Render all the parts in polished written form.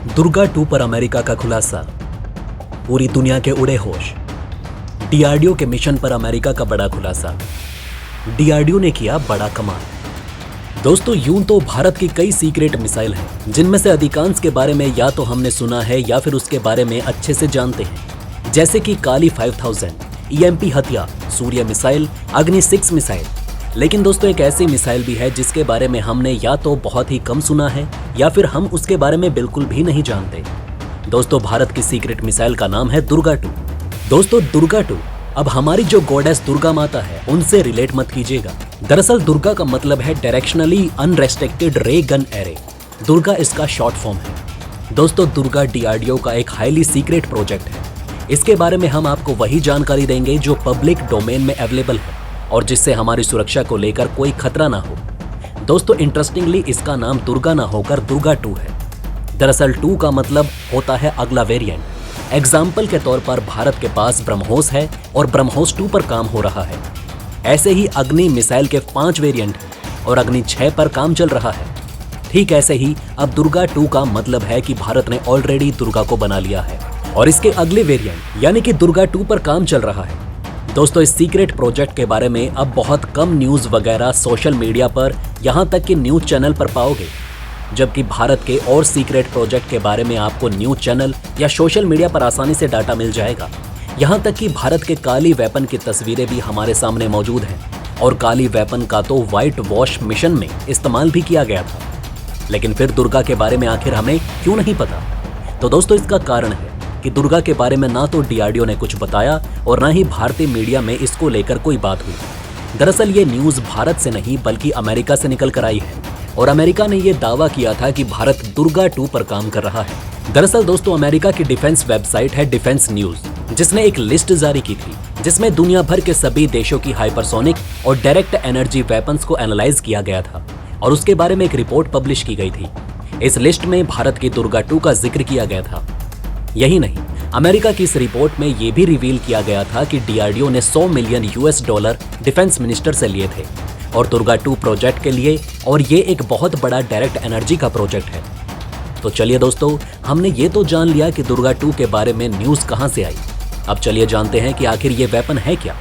दुर्गा 2 पर अमेरिका का खुलासा, पूरी दुनिया के उड़े होश। डीआरडीओ के मिशन पर अमेरिका का बड़ा खुलासा, डीआरडीओ ने किया बड़ा कमाल। दोस्तों, यूं तो भारत की कई सीक्रेट मिसाइल हैं, जिनमें से अधिकांश के बारे में या तो हमने सुना है या फिर उसके बारे में अच्छे से जानते हैं, जैसे कि काली 5000, ईएमपी हथियार, सूर्य मिसाइल, अग्नि 6 मिसाइल। लेकिन दोस्तों, एक ऐसी मिसाइल भी है जिसके बारे में हमने या तो बहुत ही कम सुना है या फिर हम उसके बारे में बिल्कुल भी नहीं जानते। दोस्तों, भारत की सीक्रेट मिसाइल का नाम है दुर्गा 2। दोस्तों, दुर्गा 2 अब हमारी जो गॉडेस दुर्गा माता है उनसे रिलेट मत कीजिएगा। दरअसल दुर्गा का मतलब है डायरेक्शनली अनरेस्ट्रिक्टेड रे गन एरे। दुर्गा इसका शॉर्ट फॉर्म है। दोस्तों, दुर्गा डीआरडीओ का एक हाईली सीक्रेट प्रोजेक्ट है। इसके बारे में हम आपको वही जानकारी देंगे जो पब्लिक डोमेन में अवेलेबल है और जिससे हमारी सुरक्षा को लेकर कोई खतरा ना हो। दोस्तों, इंटरेस्टिंगली इसका नाम दुर्गा ना होकर दुर्गा 2 है। दरअसल 2 का मतलब होता है अगला वेरिएंट। एग्जाम्पल के तौर पर भारत के पास ब्रह्मोस है और ब्रह्मोस 2 पर काम हो रहा है। ऐसे ही अग्नि मिसाइल के 5 वेरिएंट हैं और अग्नि 6 पर काम चल रहा है। ठीक ऐसे ही अब दुर्गा 2 का मतलब है कि भारत ने ऑलरेडी दुर्गा को बना लिया है और इसके अगले वेरिएंट यानी कि दुर्गा 2 पर काम चल रहा है। दोस्तों, इस सीक्रेट प्रोजेक्ट के बारे में अब बहुत कम न्यूज वगैरह सोशल मीडिया पर, यहां तक कि न्यूज चैनल पर पाओगे, जबकि भारत के और सीक्रेट प्रोजेक्ट के बारे में आपको न्यूज चैनल या सोशल मीडिया पर आसानी से डाटा मिल जाएगा। यहां तक कि भारत के काली वेपन की तस्वीरें भी हमारे सामने मौजूद हैं और काली वेपन का तो व्हाइट वॉश मिशन में इस्तेमाल भी किया गया था। लेकिन फिर दुर्गा के बारे में आखिर हमें क्यों नहीं पता? तो दोस्तों, इसका कारण है कि दुर्गा के बारे में ना तो डीआरडीओ ने कुछ बताया और ना ही भारतीय मीडिया में इसको लेकर कोई बात हुई। दरअसल ये न्यूज़ भारत से नहीं बल्कि अमेरिका से निकल कर आई है और अमेरिका ने ये दावा किया था कि भारत दुर्गा 2 पर काम कर रहा है। दरअसल दोस्तों, अमेरिका की डिफेंस वेबसाइट है डिफेंस न्यूज, जिसने एक लिस्ट जारी की थी जिसमें दुनिया भर के सभी देशों की हाइपरसोनिक और डायरेक्ट एनर्जी वेपन्स को एनालाइज किया गया था और उसके बारे में एक रिपोर्ट पब्लिश की गई थी। इस लिस्ट में भारत की दुर्गा 2 का जिक्र किया गया था। यही नहीं, अमेरिका की इस रिपोर्ट में यह भी रिवील किया गया था कि डीआरडीओ ने $100 मिलियन डिफेंस मिनिस्टर से लिए थे और दुर्गा 2 प्रोजेक्ट के लिए, और ये एक बहुत बड़ा डायरेक्ट एनर्जी का प्रोजेक्ट है। तो चलिए दोस्तों, हमने ये तो जान लिया कि दुर्गा 2 के बारे में न्यूज़ कहां से आई। अब चलिए जानते हैं कि आखिर ये वेपन है क्या।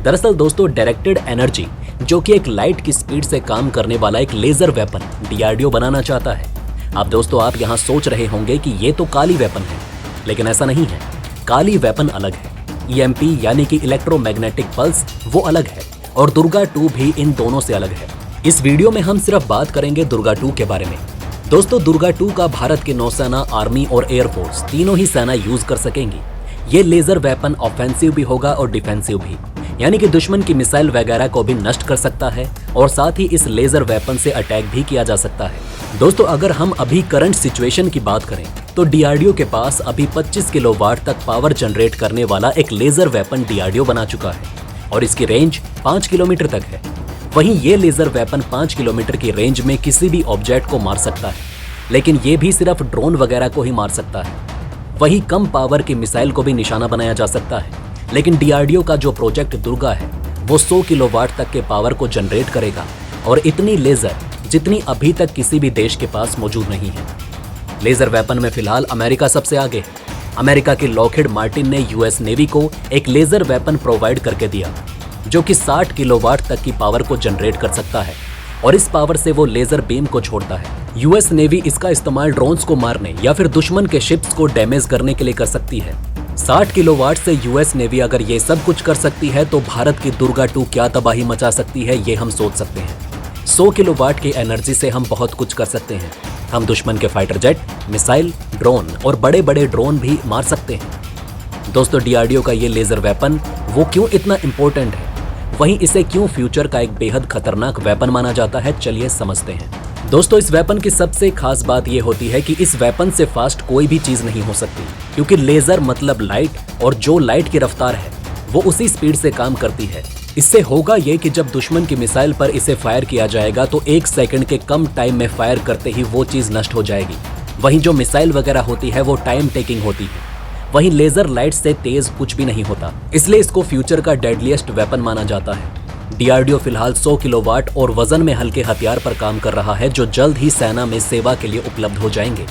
दरअसल दोस्तों, डायरेक्टेड एनर्जी, जो कि एक लाइट की स्पीड से काम करने वाला एक लेजर वेपन डीआरडीओ बनाना चाहता है। अब दोस्तों, आप यहाँ सोच रहे होंगे कि ये तो काली वेपन है, लेकिन ऐसा नहीं है। काली वेपन अलग है, ईएमपी यानी कि इलेक्ट्रोमैग्नेटिक पल्स वो अलग है और दुर्गा 2 भी इन दोनों से अलग है। इस वीडियो में हम सिर्फ बात करेंगे दुर्गा 2 के बारे में। दोस्तों, दुर्गा 2 का भारत की नौसेना, आर्मी और एयरफोर्स तीनों ही सेना यूज कर सकेंगी। ये लेजर वेपन ऑफेंसिव भी होगा और डिफेंसिव भी, यानी कि दुश्मन की मिसाइल वगैरह को भी नष्ट कर सकता है और साथ ही इस लेजर वेपन से अटैक भी किया जा सकता है। दोस्तों, अगर हम अभी करंट सिचुएशन की बात करें तो डीआरडीओ के पास अभी 25 किलोवाट तक पावर जनरेट करने वाला एक लेजर वेपन डीआरडीओ बना चुका है और इसकी रेंज 5 किलोमीटर तक है। वहीं ये लेजर वेपन 5 किलोमीटर की रेंज में किसी भी ऑब्जेक्ट को मार सकता है, लेकिन ये भी सिर्फ ड्रोन वगैरह को ही मार सकता है। वहीं कम पावर की मिसाइल को भी निशाना बनाया जा सकता है, लेकिन डीआरडीओ का जो प्रोजेक्ट दुर्गा है वो 100 किलोवाट तक के पावर को जनरेट करेगा और इतनी लेजर जितनी अभी तक किसी भी देश के पास मौजूद नहीं है। लेजर वेपन में फिलहाल अमेरिका सबसे आगे है। अमेरिका की लॉकहीड मार्टिन ने यूएस नेवी को एक लेजर वेपन प्रोवाइड करके दिया जो कि 60 किलोवाट तक की पावर को जनरेट कर सकता है और इस पावर से वो लेजर बीम को छोड़ता है। यूएस नेवी इसका इस्तेमाल ड्रोन्स को मारने या फिर दुश्मन के शिप्स को डैमेज करने के लिए कर सकती है। 60 किलोवाट से यूएस नेवी अगर ये सब कुछ कर सकती है तो भारत की दुर्गा 2 क्या तबाही मचा सकती है, ये हम सोच सकते हैं। 100 किलोवाट की एनर्जी से हम बहुत कुछ कर सकते हैं। हम दुश्मन के फाइटर जेट, मिसाइल, ड्रोन और बड़े बड़े ड्रोन भी मार सकते हैं। दोस्तों, डीआरडीओ का ये लेजर वेपन वो क्यों इतना इंपॉर्टेंट है, वहीं इसे क्यों फ्यूचर का एक बेहद खतरनाक वेपन माना जाता है, चलिए समझते हैं। दोस्तों, इस वेपन की सबसे खास बात यह होती है कि इस वेपन से फास्ट कोई भी चीज नहीं हो सकती, क्योंकि लेजर मतलब लाइट और जो लाइट की रफ्तार है वो उसी स्पीड से काम करती है। इससे होगा ये कि जब दुश्मन की मिसाइल पर इसे फायर किया जाएगा तो 1 सेकंड के कम टाइम में फायर करते ही वो चीज नष्ट हो जाएगी। वहीं जो मिसाइल वगैरह होती है वो टाइम टेकिंग होती है। वहीं लेजर लाइट से तेज कुछ भी नहीं होता, इसलिए इसको फ्यूचर का डेडलीस्ट वेपन माना जाता है। डीआरडीओ फिलहाल 100 किलोवाट और वजन में हल्के हथियार पर काम कर रहा है जो जल्द ही सेना में सेवा के लिए उपलब्ध हो जाएंगे।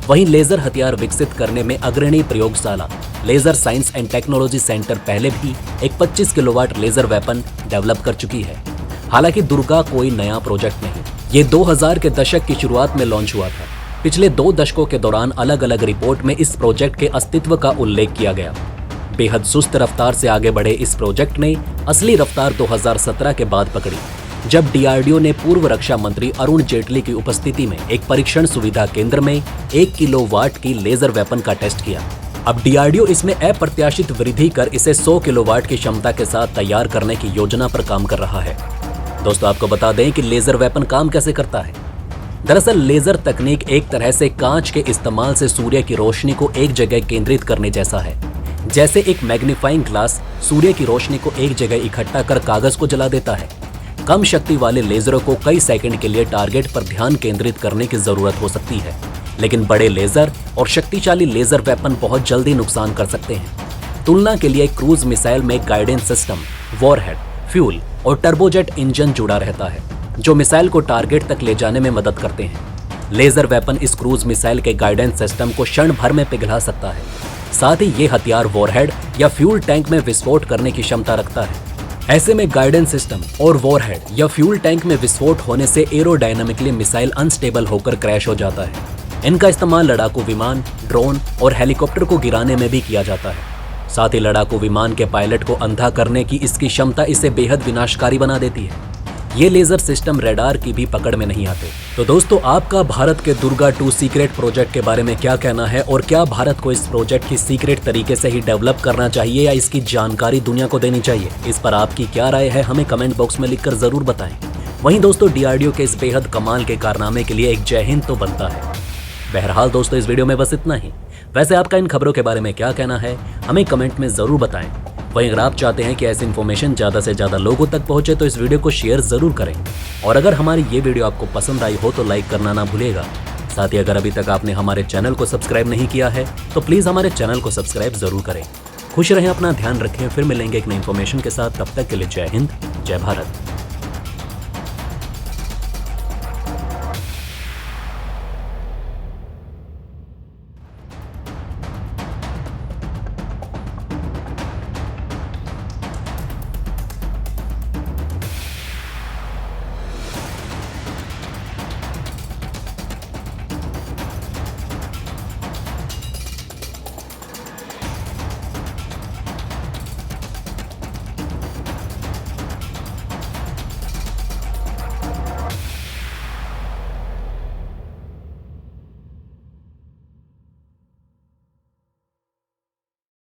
वहीं लेजर हथियार विकसित करने में अग्रणी प्रयोगशाला laser science and technology centre पहले भी एक 25 किलोवाट लेजर वेपन डेवलप कर चुकी है। हालांकि दुर्गा कोई नया प्रोजेक्ट नहीं, ये 2000 के दशक की शुरुआत में लॉन्च हुआ था। पिछले 2 दशकों के दौरान अलग अलग रिपोर्ट में इस प्रोजेक्ट के अस्तित्व का उल्लेख किया गया। बेहद सुस्त रफ्तार से आगे बढ़े इस प्रोजेक्ट ने असली रफ्तार 2017 के बाद पकड़ी, जब डीआरडीओ ने पूर्व रक्षा मंत्री अरुण जेटली की उपस्थिति में एक परीक्षण सुविधा केंद्र में 1 किलोवाट की लेजर वेपन का टेस्ट किया। अब डीआरडीओ इसमें अप्रत्याशित वृद्धि कर इसे 100 किलोवाट की क्षमता के साथ तैयार करने की योजना पर काम कर रहा है। दोस्तों, आपको बता दें कि लेजर वेपन काम कैसे करता है। दरअसल लेजर तकनीक एक तरह से कांच के इस्तेमाल से सूर्य की रोशनी को एक जगह केंद्रित करने जैसा है। जैसे एक मैग्नीफाइंग ग्लास सूर्य की रोशनी को एक जगह इकट्ठा कर कागज को जला देता है। कम शक्ति वाले लेजरों को कई सेकंड के लिए टारगेट पर ध्यान केंद्रित करने की जरूरत हो सकती है, लेकिन बड़े लेजर और शक्तिशाली लेजर वेपन बहुत जल्दी नुकसान कर सकते हैं। तुलना के लिए क्रूज मिसाइल में गाइडेंस सिस्टम, वॉरहेड, फ्यूल और टर्बोजेट इंजन जुड़ा रहता है, जो मिसाइल को टारगेट तक ले जाने में मदद करते हैं। लेजर वेपन इस क्रूज मिसाइल के गाइडेंस सिस्टम को क्षण भर में पिघला सकता है। साथ ही ये हथियार वॉरहेड या फ्यूल टैंक में विस्फोट करने की क्षमता रखता है। ऐसे में गाइडेंस सिस्टम और वॉरहेड या फ्यूल टैंक में विस्फोट होने से एरोडायनामिकली मिसाइल अनस्टेबल होकर क्रैश हो जाता है। इनका इस्तेमाल लड़ाकू विमान, ड्रोन और हेलीकॉप्टर को गिराने में भी किया जाता है। साथ ही लड़ाकू विमान के पायलट को अंधा करने की इसकी क्षमता इसे बेहद विनाशकारी बना देती है। ये लेजर सिस्टम रडार की भी पकड़ में नहीं आते। तो दोस्तों, आपका भारत के दुर्गा 2 सीक्रेट प्रोजेक्ट के बारे में क्या कहना है, और क्या भारत को इस प्रोजेक्ट की सीक्रेट तरीके से ही डेवलप करना चाहिए या इसकी जानकारी दुनिया को देनी चाहिए? इस पर आपकी क्या राय है, हमें कमेंट बॉक्स में लिखकर जरूर बताएं। वहीं दोस्तों, डीआरडीओ के इस बेहद कमाल के कारनामे के लिए एक जय हिंद तो बनता है। बहरहाल दोस्तों, इस वीडियो में बस इतना ही। वैसे आपका इन खबरों के बारे में क्या कहना है, हमें कमेंट में जरूर बताएं। वहीं अगर आप चाहते हैं कि ऐसी इन्फॉर्मेशन ज़्यादा से ज़्यादा लोगों तक पहुंचे तो इस वीडियो को शेयर ज़रूर करें, और अगर हमारी ये वीडियो आपको पसंद आई हो तो लाइक करना ना भूलिएगा। साथ ही अगर अभी तक आपने हमारे चैनल को सब्सक्राइब नहीं किया है तो प्लीज़ हमारे चैनल को सब्सक्राइब ज़रूर करें। खुश रहें, अपना ध्यान रखें, फिर मिलेंगे एक नई इन्फॉर्मेशन के साथ। तब तक के लिए जय हिंद, जय भारत।